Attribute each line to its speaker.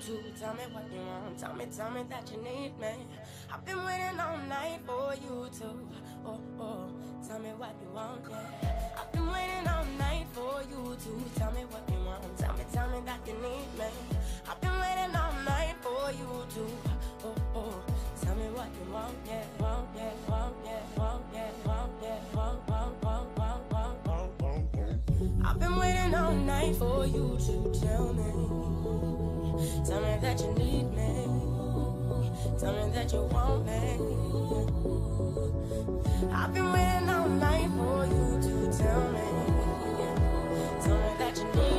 Speaker 1: to tell me what you want. Tell me that you need me. I've been waiting all night for you to, tell me what you want, yeah. I've been waiting all night for you to tell me what you want. Tell me that you need me. I've been waiting all night for you to, tell me what you want, yeah, want, yeah, want, yeah, want, yeah, want, yeah, want, want, want, want, want, want, want. I've been waiting all night for you to tell me that you need me. Tell me that you want me. I've been waiting all night for you to tell me that you need me.